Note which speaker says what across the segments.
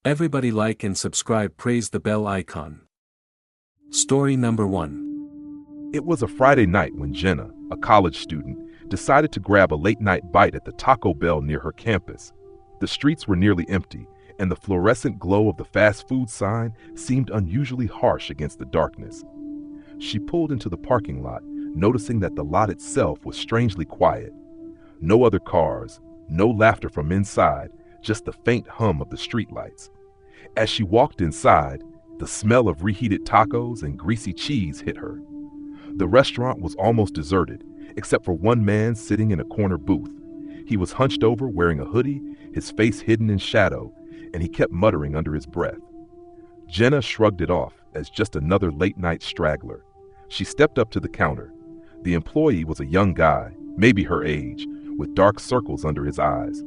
Speaker 1: Everybody like and subscribe, praise the bell icon. Story number 1.
Speaker 2: It was a Friday night when Jenna, a college student, decided to grab a late-night bite at the Taco Bell near her campus. The streets were nearly empty, and the fluorescent glow of the fast food sign seemed unusually harsh against the darkness. She pulled into the parking lot, noticing that the lot itself was strangely quiet. No other cars, no laughter from inside, just the faint hum of the streetlights. As she walked inside, the smell of reheated tacos and greasy cheese hit her. The restaurant was almost deserted, except for one man sitting in a corner booth. He was hunched over wearing a hoodie, his face hidden in shadow, and he kept muttering under his breath. Jenna shrugged it off as just another late-night straggler. She stepped up to the counter. The employee was a young guy, maybe her age, with dark circles under his eyes.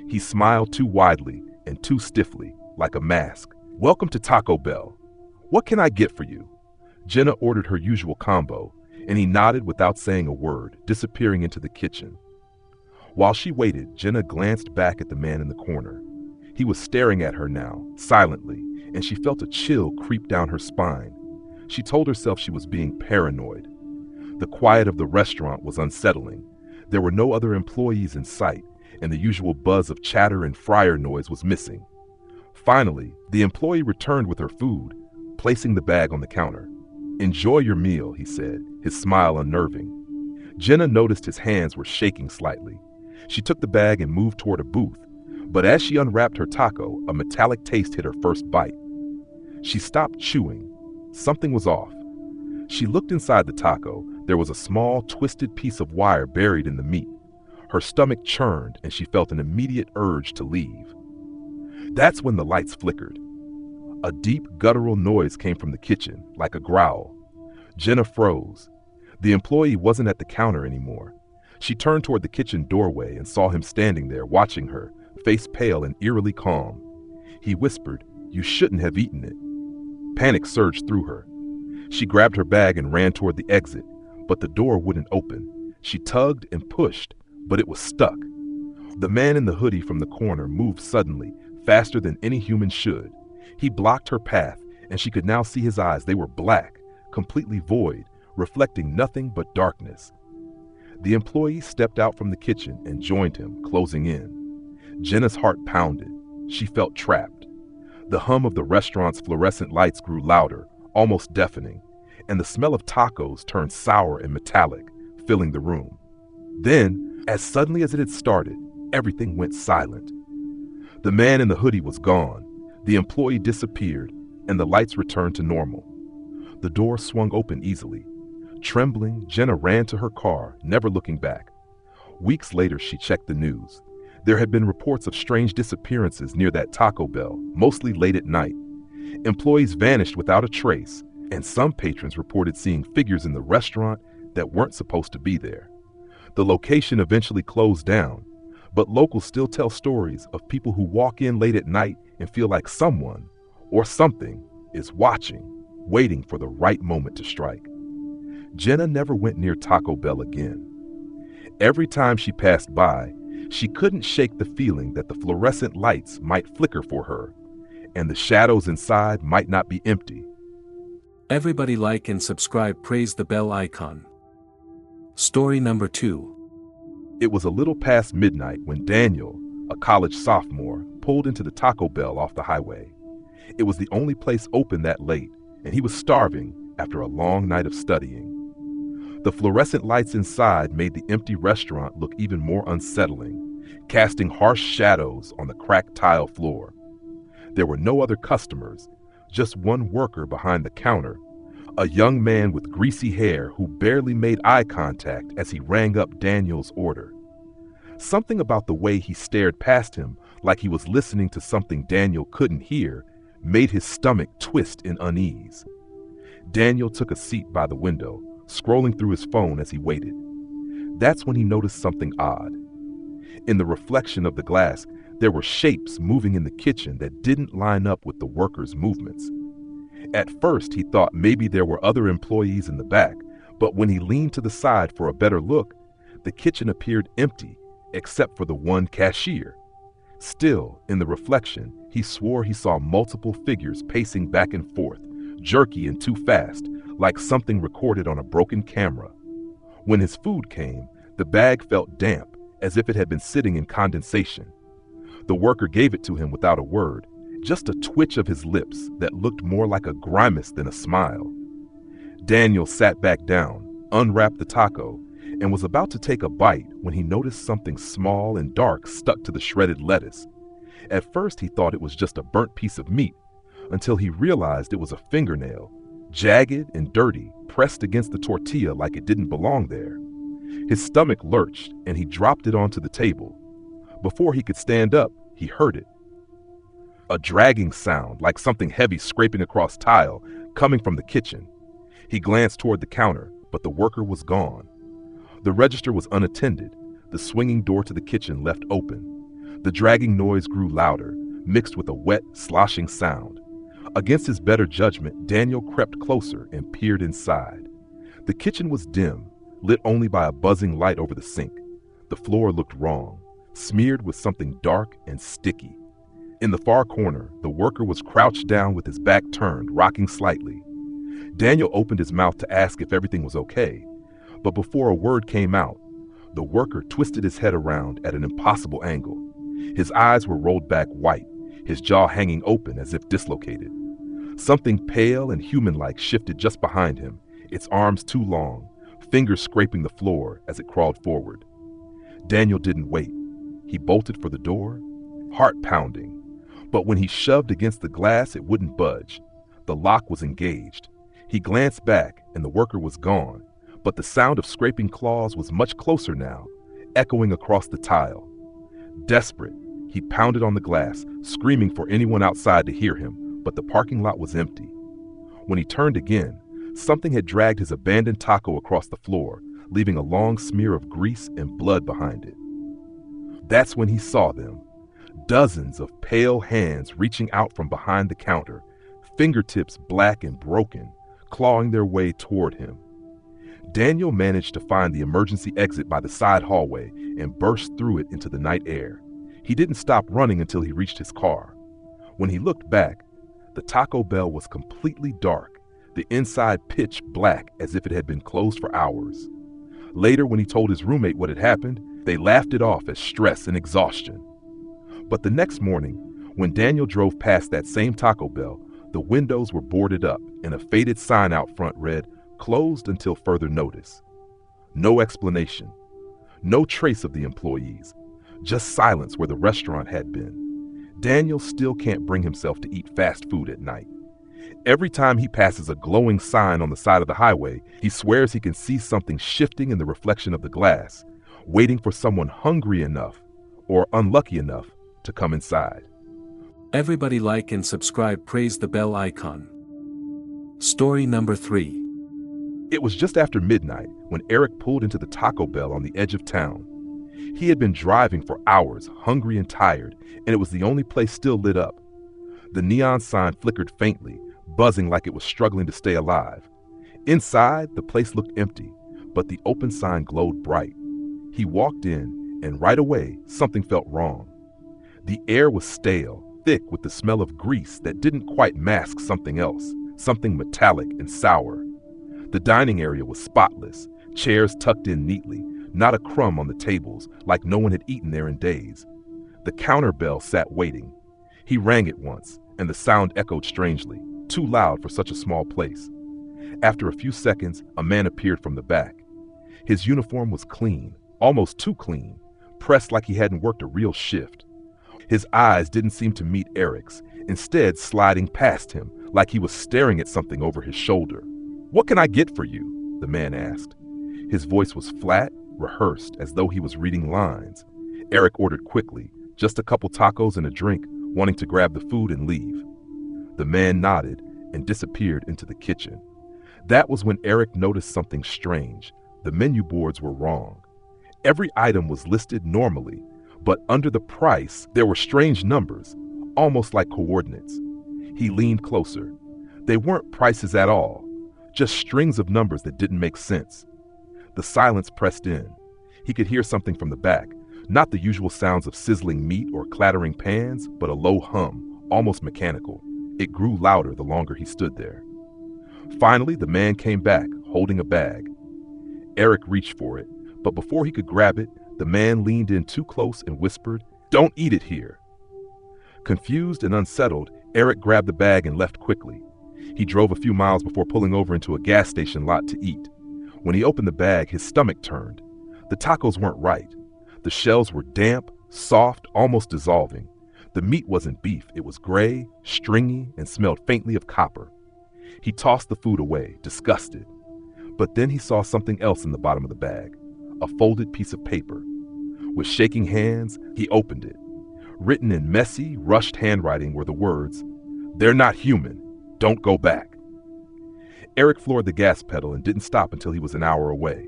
Speaker 2: He smiled too widely and too stiffly, like a mask. "Welcome to Taco Bell. What can I get for you?" Jenna ordered her usual combo, and he nodded without saying a word, disappearing into the kitchen. While she waited, Jenna glanced back at the man in the corner. He was staring at her now, silently, and she felt a chill creep down her spine. She told herself she was being paranoid. The quiet of the restaurant was unsettling. There were no other employees in sight, and the usual buzz of chatter and fryer noise was missing. Finally, the employee returned with her food, placing the bag on the counter. "Enjoy your meal," he said, his smile unnerving. Jenna noticed his hands were shaking slightly. She took the bag and moved toward a booth, but as she unwrapped her taco, a metallic taste hit her first bite. She stopped chewing. Something was off. She looked inside the taco. There was a small, twisted piece of wire buried in the meat. Her stomach churned, and she felt an immediate urge to leave. That's when the lights flickered. A deep, guttural noise came from the kitchen, like a growl. Jenna froze. The employee wasn't at the counter anymore. She turned toward the kitchen doorway and saw him standing there, watching her, face pale and eerily calm. He whispered, "You shouldn't have eaten it." Panic surged through her. She grabbed her bag and ran toward the exit, but the door wouldn't open. She tugged and pushed, but it was stuck. The man in the hoodie from the corner moved suddenly, faster than any human should. He blocked her path, and she could now see his eyes. They were black, completely void, reflecting nothing but darkness. The employee stepped out from the kitchen and joined him, closing in. Jenna's heart pounded. She felt trapped. The hum of the restaurant's fluorescent lights grew louder, almost deafening, and the smell of tacos turned sour and metallic, filling the room. Then, as suddenly as it had started, everything went silent. The man in the hoodie was gone, the employee disappeared, and the lights returned to normal. The door swung open easily. Trembling, Jenna ran to her car, never looking back. Weeks later, she checked the news. There had been reports of strange disappearances near that Taco Bell, mostly late at night. Employees vanished without a trace, and some patrons reported seeing figures in the restaurant that weren't supposed to be there. The location eventually closed down, but locals still tell stories of people who walk in late at night and feel like someone, or something, is watching, waiting for the right moment to strike. Jenna never went near Taco Bell again. Every time she passed by, she couldn't shake the feeling that the fluorescent lights might flicker for her, and the shadows inside might not be empty.
Speaker 1: Everybody like and subscribe, praise the bell icon. Story number 2.
Speaker 2: It was a little past midnight when Daniel, a college sophomore, pulled into the Taco Bell off the highway. It was the only place open that late, and he was starving after a long night of studying. The fluorescent lights inside made the empty restaurant look even more unsettling, casting harsh shadows on the cracked tile floor. There were no other customers, just one worker behind the counter, a young man with greasy hair who barely made eye contact as he rang up Daniel's order. Something about the way he stared past him, like he was listening to something Daniel couldn't hear, made his stomach twist in unease. Daniel took a seat by the window, scrolling through his phone as he waited. That's when he noticed something odd. In the reflection of the glass, there were shapes moving in the kitchen that didn't line up with the workers' movements. At first, he thought maybe there were other employees in the back, but when he leaned to the side for a better look, the kitchen appeared empty except for the one cashier. Still, in the reflection, he swore he saw multiple figures pacing back and forth, jerky and too fast, like something recorded on a broken camera. When his food came, the bag felt damp, as if it had been sitting in condensation. The worker gave it to him without a word, just a twitch of his lips that looked more like a grimace than a smile. Daniel sat back down, unwrapped the taco, and was about to take a bite when he noticed something small and dark stuck to the shredded lettuce. At first he thought it was just a burnt piece of meat, until he realized it was a fingernail, jagged and dirty, pressed against the tortilla like it didn't belong there. His stomach lurched and he dropped it onto the table. Before he could stand up, he heard it. A dragging sound, like something heavy scraping across tile, coming from the kitchen. He glanced toward the counter, but the worker was gone. The register was unattended, the swinging door to the kitchen left open. The dragging noise grew louder, mixed with a wet, sloshing sound. Against his better judgment, Daniel crept closer and peered inside. The kitchen was dim, lit only by a buzzing light over the sink. The floor looked wrong, smeared with something dark and sticky. In the far corner, the worker was crouched down with his back turned, rocking slightly. Daniel opened his mouth to ask if everything was okay, but before a word came out, the worker twisted his head around at an impossible angle. His eyes were rolled back white, his jaw hanging open as if dislocated. Something pale and human-like shifted just behind him, its arms too long, fingers scraping the floor as it crawled forward. Daniel didn't wait. He bolted for the door, heart pounding. But when he shoved against the glass, it wouldn't budge. The lock was engaged. He glanced back, and the worker was gone, but the sound of scraping claws was much closer now, echoing across the tile. Desperate, he pounded on the glass, screaming for anyone outside to hear him, but the parking lot was empty. When he turned again, something had dragged his abandoned taco across the floor, leaving a long smear of grease and blood behind it. That's when he saw them. Dozens of pale hands reaching out from behind the counter, fingertips black and broken, clawing their way toward him. Daniel managed to find the emergency exit by the side hallway and burst through it into the night air. He didn't stop running until he reached his car. When he looked back, the Taco Bell was completely dark, the inside pitch black as if it had been closed for hours. Later, when he told his roommate what had happened, they laughed it off as stress and exhaustion. But the next morning, when Daniel drove past that same Taco Bell, the windows were boarded up and a faded sign out front read, "Closed until further notice." No explanation. No trace of the employees. Just silence where the restaurant had been. Daniel still can't bring himself to eat fast food at night. Every time he passes a glowing sign on the side of the highway, he swears he can see something shifting in the reflection of the glass, waiting for someone hungry enough or unlucky enough to come inside.
Speaker 1: Everybody like and subscribe, praise the bell icon. Story number 3.
Speaker 2: It was just after midnight when Eric pulled into the Taco Bell on the edge of town. He had been driving for hours, hungry and tired, and it was the only place still lit up. The neon sign flickered faintly, buzzing like it was struggling to stay alive. Inside, the place looked empty, but the open sign glowed bright. He walked in, and right away, something felt wrong. The air was stale, thick with the smell of grease that didn't quite mask something else, something metallic and sour. The dining area was spotless, chairs tucked in neatly, not a crumb on the tables, like no one had eaten there in days. The counter bell sat waiting. He rang it once, and the sound echoed strangely, too loud for such a small place. After a few seconds, a man appeared from the back. His uniform was clean, almost too clean, pressed like he hadn't worked a real shift. His eyes didn't seem to meet Eric's, instead sliding past him like he was staring at something over his shoulder. "What can I get for you?" the man asked. His voice was flat, rehearsed, as though he was reading lines. Eric ordered quickly, just a couple tacos and a drink, wanting to grab the food and leave. The man nodded and disappeared into the kitchen. That was when Eric noticed something strange. The menu boards were wrong. Every item was listed normally, but under the price, there were strange numbers, almost like coordinates. He leaned closer. They weren't prices at all, just strings of numbers that didn't make sense. The silence pressed in. He could hear something from the back. Not the usual sounds of sizzling meat or clattering pans, but a low hum, almost mechanical. It grew louder the longer he stood there. Finally, the man came back, holding a bag. Eric reached for it, but before he could grab it, the man leaned in too close and whispered, "Don't eat it here." Confused and unsettled, Eric grabbed the bag and left quickly. He drove a few miles before pulling over into a gas station lot to eat. When he opened the bag, his stomach turned. The tacos weren't right. The shells were damp, soft, almost dissolving. The meat wasn't beef. It was gray, stringy, and smelled faintly of copper. He tossed the food away, disgusted. But then he saw something else in the bottom of the bag, a folded piece of paper. With shaking hands, he opened it. Written in messy, rushed handwriting were the words, "They're not human. Don't go back." Eric floored the gas pedal and didn't stop until he was an hour away.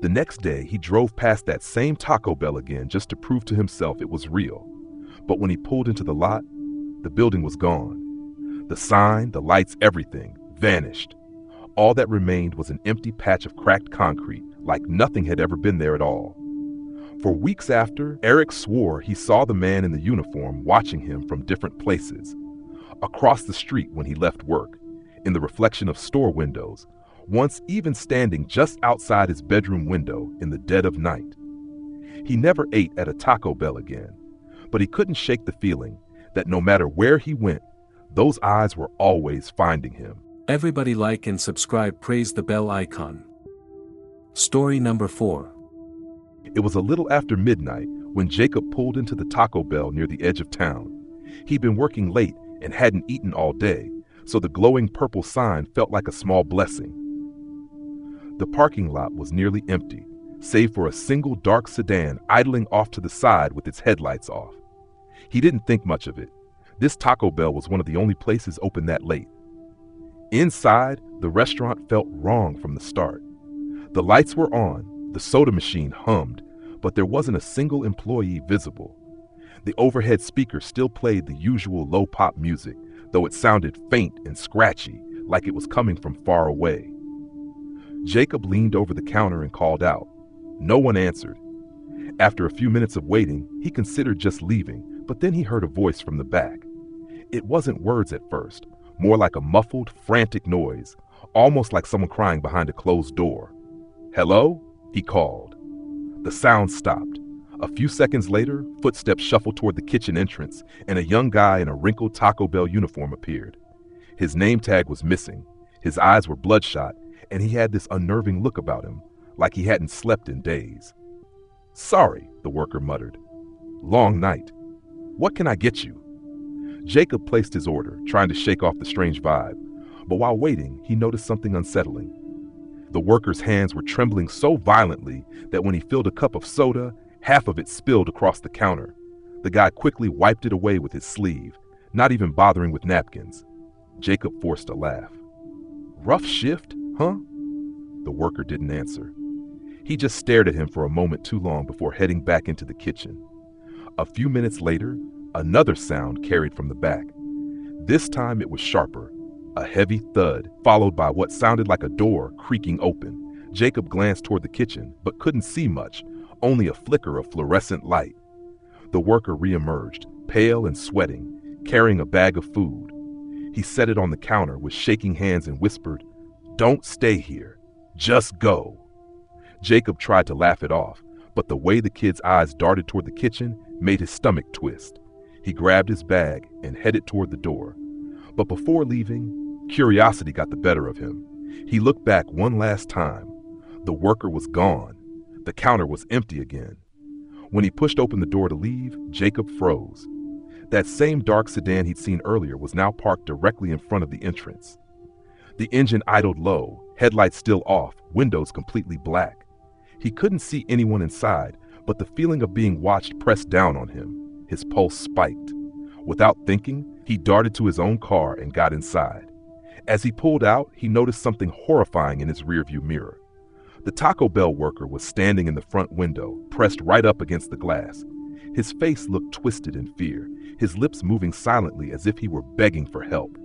Speaker 2: The next day, he drove past that same Taco Bell again just to prove to himself it was real. But when he pulled into the lot, the building was gone. The sign, the lights, everything vanished. All that remained was an empty patch of cracked concrete, like nothing had ever been there at all. For weeks after, Eric swore he saw the man in the uniform watching him from different places. Across the street when he left work, in the reflection of store windows, once even standing just outside his bedroom window in the dead of night. He never ate at a Taco Bell again, but he couldn't shake the feeling that no matter where he went, those eyes were always finding him.
Speaker 1: Everybody like and subscribe, praise the bell icon. Story number 4.
Speaker 2: It was a little after midnight when Jacob pulled into the Taco Bell near the edge of town. He'd been working late and hadn't eaten all day, so the glowing purple sign felt like a small blessing. The parking lot was nearly empty, save for a single dark sedan idling off to the side with its headlights off. He didn't think much of it. This Taco Bell was one of the only places open that late. Inside, the restaurant felt wrong from the start. The lights were on, the soda machine hummed, but there wasn't a single employee visible. The overhead speaker still played the usual low-pop music, though it sounded faint and scratchy, like it was coming from far away. Jacob leaned over the counter and called out. No one answered. After a few minutes of waiting, he considered just leaving, but then he heard a voice from the back. It wasn't words at first, more like a muffled, frantic noise, almost like someone crying behind a closed door. "Hello?" he called. The sound stopped. A few seconds later, footsteps shuffled toward the kitchen entrance, and a young guy in a wrinkled Taco Bell uniform appeared. His name tag was missing, his eyes were bloodshot, and he had this unnerving look about him, like he hadn't slept in days. "Sorry," the worker muttered. "Long night. What can I get you?" Jacob placed his order, trying to shake off the strange vibe, but while waiting, he noticed something unsettling. The worker's hands were trembling so violently that when he filled a cup of soda, half of it spilled across the counter. The guy quickly wiped it away with his sleeve, not even bothering with napkins. Jacob forced a laugh. "Rough shift, huh?" The worker didn't answer. He just stared at him for a moment too long before heading back into the kitchen. A few minutes later, another sound carried from the back. This time it was sharper, a heavy thud, followed by what sounded like a door creaking open. Jacob glanced toward the kitchen, but couldn't see much, only a flicker of fluorescent light. The worker reemerged, pale and sweating, carrying a bag of food. He set it on the counter with shaking hands and whispered, "Don't stay here. Just go." Jacob tried to laugh it off, but the way the kid's eyes darted toward the kitchen made his stomach twist. He grabbed his bag and headed toward the door. But before leaving, curiosity got the better of him. He looked back one last time. The worker was gone. The counter was empty again. When he pushed open the door to leave, Jacob froze. That same dark sedan he'd seen earlier was now parked directly in front of the entrance. The engine idled low, headlights still off, windows completely black. He couldn't see anyone inside, but the feeling of being watched pressed down on him. His pulse spiked. Without thinking, he darted to his own car and got inside. As he pulled out, he noticed something horrifying in his rearview mirror. The Taco Bell worker was standing in the front window, pressed right up against the glass. His face looked twisted in fear, his lips moving silently as if he were begging for help.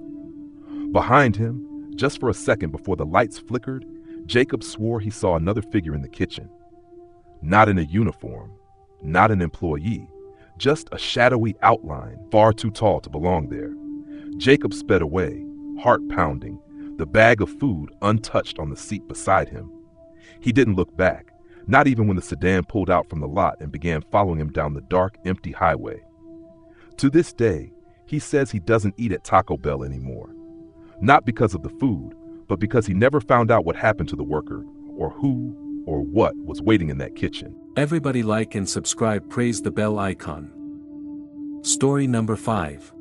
Speaker 2: Behind him, just for a second before the lights flickered, Jacob swore he saw another figure in the kitchen. Not in a uniform, not an employee, just a shadowy outline far too tall to belong there. Jacob sped away, heart pounding, the bag of food untouched on the seat beside him. He didn't look back, not even when the sedan pulled out from the lot and began following him down the dark, empty highway. To this day, he says he doesn't eat at Taco Bell anymore. Not because of the food, but because he never found out what happened to the worker, or who or what was waiting in that kitchen.
Speaker 1: Everybody like and subscribe, praise the bell icon. Story number 5.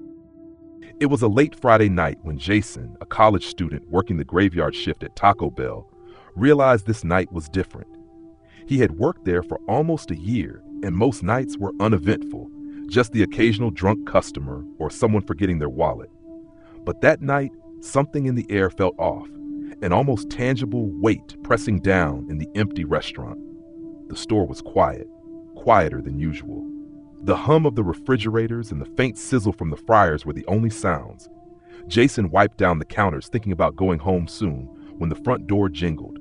Speaker 2: It was a late Friday night when Jason, a college student working the graveyard shift at Taco Bell, realized this night was different. He had worked there for almost a year, and most nights were uneventful, just the occasional drunk customer or someone forgetting their wallet. But that night, something in the air felt off, an almost tangible weight pressing down in the empty restaurant. The store was quiet, quieter than usual. The hum of the refrigerators and the faint sizzle from the fryers were the only sounds. Jason wiped down the counters, thinking about going home soon, when the front door jingled.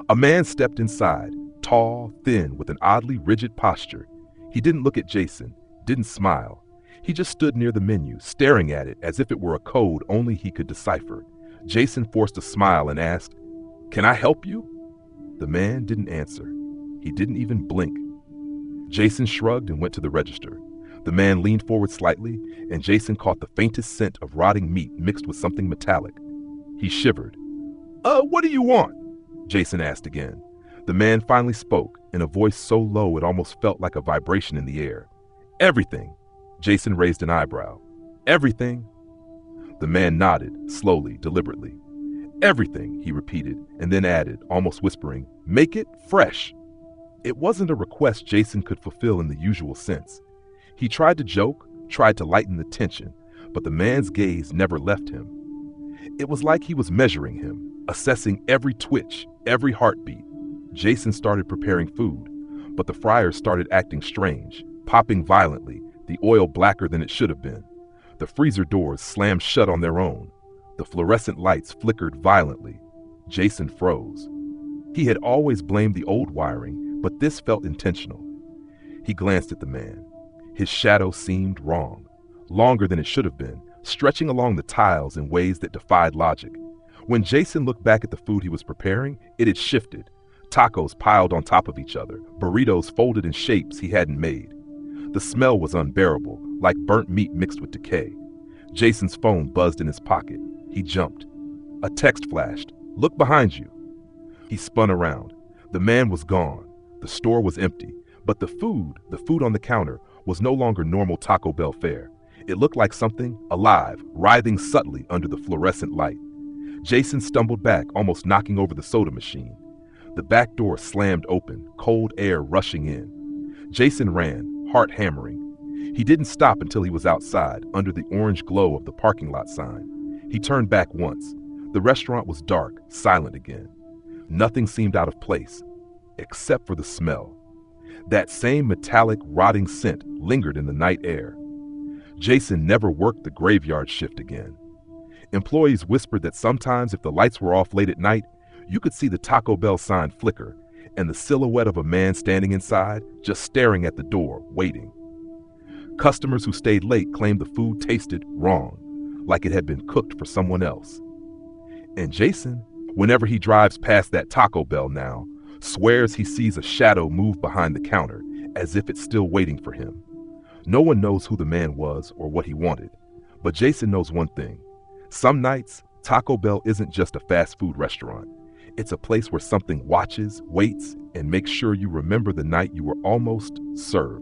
Speaker 2: A man stepped inside, tall, thin, with an oddly rigid posture. He didn't look at Jason, didn't smile. He just stood near the menu, staring at it as if it were a code only he could decipher. Jason forced a smile and asked, "Can I help you?" The man didn't answer. He didn't even blink. Jason shrugged and went to the register. The man leaned forward slightly, and Jason caught the faintest scent of rotting meat mixed with something metallic. He shivered. What do you want?" Jason asked again. The man finally spoke, in a voice so low it almost felt like a vibration in the air. "Everything." Jason raised an eyebrow. "Everything?" The man nodded, slowly, deliberately. "Everything," he repeated, and then added, almost whispering, "Make it fresh." It wasn't a request Jason could fulfill in the usual sense. He tried to joke, tried to lighten the tension, but the man's gaze never left him. It was like he was measuring him, assessing every twitch, every heartbeat. Jason started preparing food, but the fryers started acting strange, popping violently, the oil blacker than it should have been. The freezer doors slammed shut on their own. The fluorescent lights flickered violently. Jason froze. He had always blamed the old wiring, but this felt intentional. He glanced at the man. His shadow seemed wrong, longer than it should have been, stretching along the tiles in ways that defied logic. When Jason looked back at the food he was preparing, it had shifted. Tacos piled on top of each other, burritos folded in shapes he hadn't made. The smell was unbearable, like burnt meat mixed with decay. Jason's phone buzzed in his pocket. He jumped. A text flashed. "Look behind you." He spun around. The man was gone. The store was empty, but the food on the counter, was no longer normal Taco Bell fare. It looked like something alive, writhing subtly under the fluorescent light. Jason stumbled back, almost knocking over the soda machine. The back door slammed open, cold air rushing in. Jason ran, heart hammering. He didn't stop until he was outside, under the orange glow of the parking lot sign. He turned back once. The restaurant was dark, silent again. Nothing seemed out of place, except for the smell. That same metallic, rotting scent lingered in the night air. Jason never worked the graveyard shift again. Employees whispered that sometimes if the lights were off late at night, you could see the Taco Bell sign flicker, and the silhouette of a man standing inside, just staring at the door, waiting. Customers who stayed late claimed the food tasted wrong, like it had been cooked for someone else. And Jason, whenever he drives past that Taco Bell now, swears he sees a shadow move behind the counter, as if it's still waiting for him. No one knows who the man was or what he wanted, but Jason knows one thing. Some nights, Taco Bell isn't just a fast food restaurant. It's a place where something watches, waits, and makes sure you remember the night you were almost served.